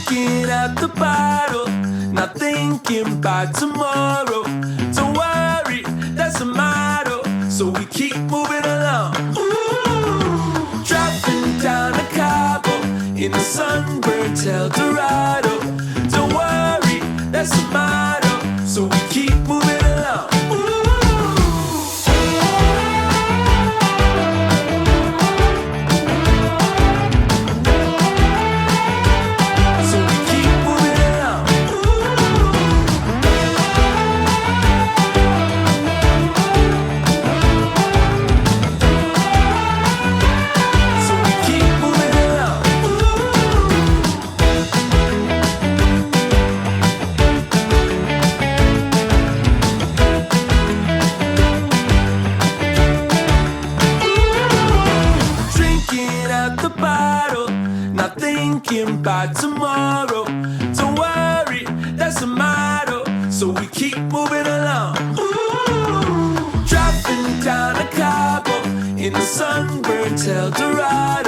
Drinking out the bottle, not thinking about tomorrow. Don't worry, that's the motto, so we keep moving along. Ooh. Dropping down a Cabo in the sunburned Eldorado. Don't worry, that's the motto, so we keep moving along. Thinking about tomorrow. Don't worry, that's the motto, so we keep moving along. Ooh. Dropping down a Cabo in the sunburned Eldorado.